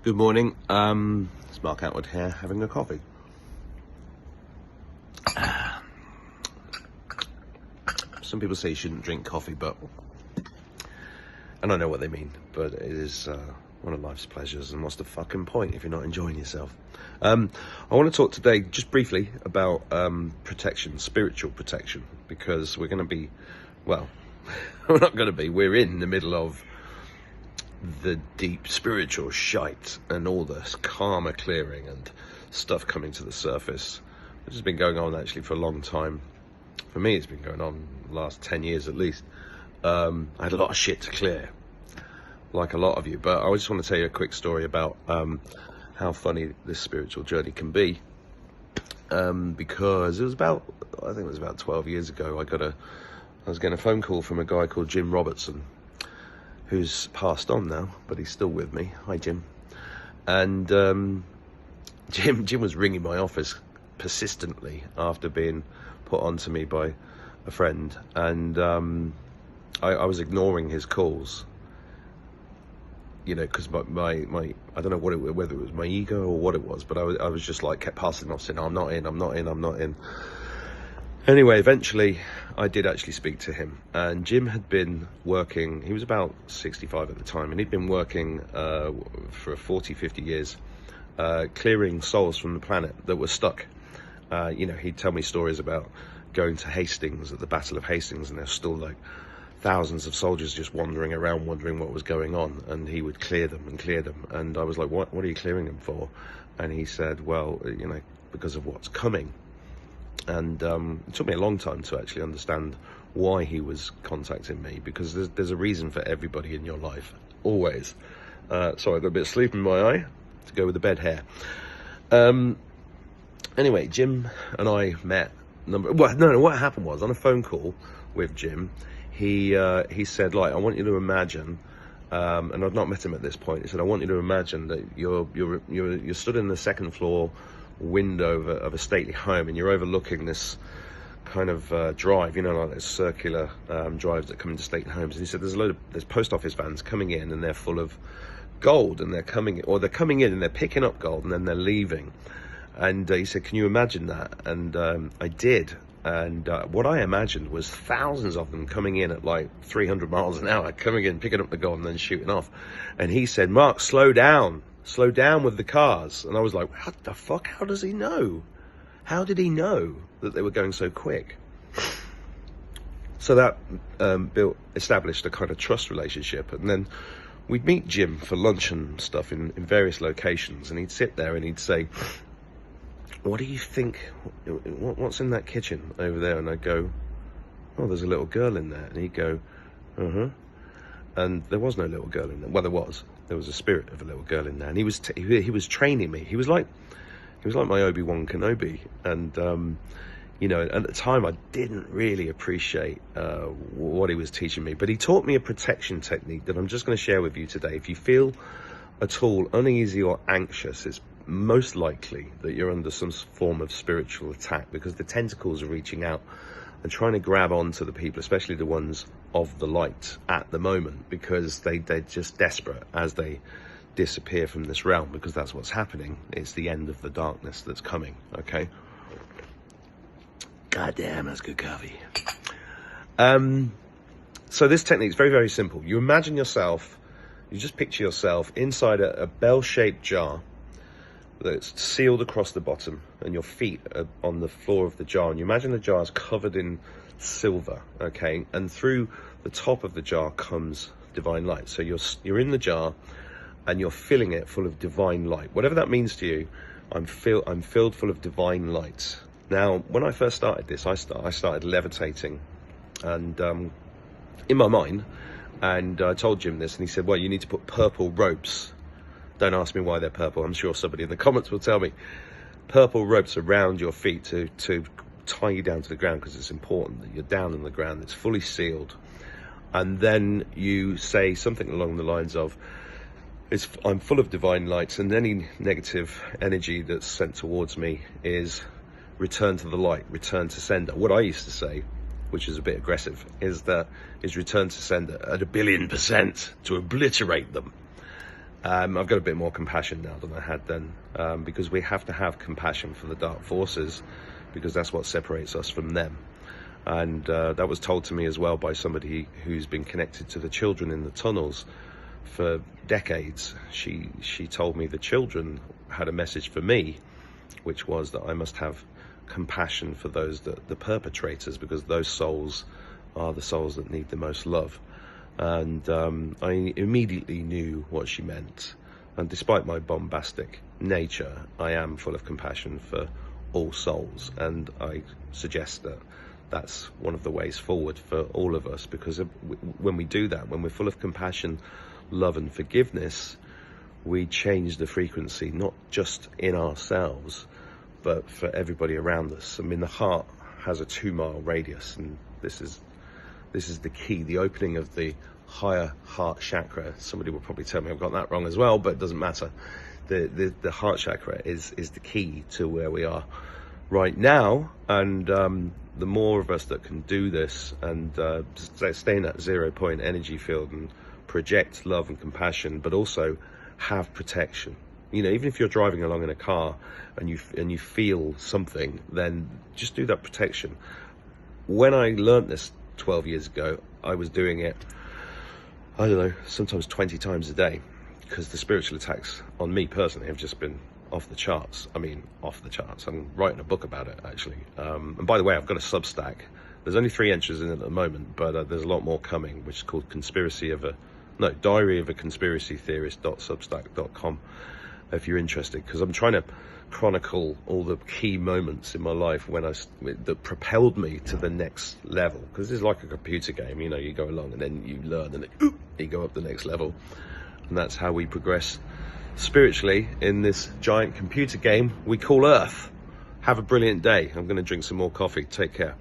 Good morning, it's Mark Attwood here, having a coffee. Some people say you shouldn't drink coffee, and I know what they mean, but it is one of life's pleasures, and what's the fucking point if you're not enjoying yourself? I want to talk today, just briefly, about protection, spiritual protection, because we're going to be, well, we're not going to be, we're in the middle of the deep spiritual shite and all this karma clearing and stuff coming to the surface, which has been going on actually for a long time. For me, it's been going on the last 10 years at least. I had a lot of shit to clear, like a lot of you, but I just want to tell you a quick story about how funny this spiritual journey can be, because it was I think it was about 12 years ago, I was getting a phone call from a guy called Jim Robertson, who's passed on now, but he's still with me. Hi, Jim. And Jim was ringing my office persistently after being put onto me by a friend, and I was ignoring his calls, you know, because my I don't know whether it was my ego or what it was, but I was just like kept passing off, saying, I'm not in. Anyway, eventually I did actually speak to him, and Jim had been working, he was about 65 at the time, and he'd been working for 40-50 years clearing souls from the planet that were stuck. You know, he'd tell me stories about going to Hastings, at the Battle of Hastings, and there's still like thousands of soldiers just wandering around wondering what was going on, and he would clear them, and I was like, what are you clearing them for? And he said, well, you know, because of what's coming. And it took me a long time to actually understand why he was contacting me, because there's a reason for everybody in your life, always. Sorry, I got a bit of sleep in my eye to go with the bed hair. Anyway, Jim and I met. What happened was, on a phone call with Jim, he said, like, I want you to imagine, and I've not met him at this point. He said, I want you to imagine that you're stood in the second floor window of a stately home, and you're overlooking this kind of drive, you know, like those circular drives that come into stately homes. And he said there's post office vans coming in, and they're full of gold, and they're coming in and they're picking up gold, and then they're leaving. And he said, can you imagine that? And I did, and what I imagined was thousands of them coming in at like 300 miles an hour, coming in, picking up the gold, and then shooting off. And he said, Mark, slow down with the cars. And I was like, what the fuck? How does he know? How did he know that they were going so quick? So that established a kind of trust relationship. And then we'd meet Jim for lunch and stuff in various locations, and he'd sit there and he'd say, what do you think, what's in that kitchen over there? And I'd go, oh, there's a little girl in there. And he'd go, and there was no little girl in there. Well, there was a spirit of a little girl in there, and he was training me. He was like my Obi-Wan Kenobi, and you know, at the time I didn't really appreciate what he was teaching me, but he taught me a protection technique that I'm just going to share with you today. If you feel at all uneasy or anxious, it's most likely that you're under some form of spiritual attack, because the tentacles are reaching out and trying to grab onto the people, especially the ones of the light at the moment, because they're just desperate as they disappear from this realm, because that's what's happening. It's the end of the darkness that's coming, okay? God damn, that's good coffee. So this technique is very, very simple. You imagine yourself, you just picture yourself inside a bell-shaped jar that's sealed across the bottom, and your feet are on the floor of the jar, and you imagine the jar is covered in silver, okay, and through the top of the jar comes divine light. So you're in the jar and you're filling it full of divine light, whatever that means to you. I'm filled full of divine light. Now, when I first started this, I started levitating, and in my mind, and I told Jim this, and he said, well, you need to put purple ropes. Don't ask me why they're purple. I'm sure somebody in the comments will tell me. Purple ropes around your feet to tie you down to the ground, because it's important that you're down on the ground, it's fully sealed. And then you say something along the lines of, I'm full of divine light, and any negative energy that's sent towards me is return to the light, return to sender. What I used to say, which is a bit aggressive, is return to sender at 1,000,000,000% to obliterate them. I've got a bit more compassion now than I had then, because we have to have compassion for the dark forces, because that's what separates us from them. And that was told to me as well by somebody who's been connected to the children in the tunnels for decades. She told me the children had a message for me, which was that I must have compassion for those the perpetrators, because those souls are the souls that need the most love. And I immediately knew what she meant. And despite my bombastic nature, I am full of compassion for all souls. And I suggest that that's one of the ways forward for all of us, because when we do that, when we're full of compassion, love and forgiveness, we change the frequency, not just in ourselves, but for everybody around us. I mean, the heart has a 2-mile radius, and this is the key, the opening of the higher heart chakra. Somebody will probably tell me I've got that wrong as well, but it doesn't matter. The heart chakra is the key to where we are right now, and the more of us that can do this and stay in that 0 point energy field and project love and compassion, but also have protection. You know, even if you're driving along in a car and you feel something, then just do that protection. When I learned this 12 years ago, I was doing it, I don't know, sometimes 20 times a day, because the spiritual attacks on me personally have just been off the charts. I mean, off the charts. I'm writing a book about it, actually. And by the way, I've got a Substack. There's only 3 entries in it at the moment, but there's a lot more coming, which is called Diary of a Conspiracy Theorist.substack.com, if you're interested, because I'm trying to chronicle all the key moments in my life that propelled me to the next level. Because it's like a computer game, you know, you go along and then you learn, and then you go up the next level, and that's how we progress spiritually in this giant computer game we call Earth. Have a brilliant day. I'm going to drink some more coffee. Take care.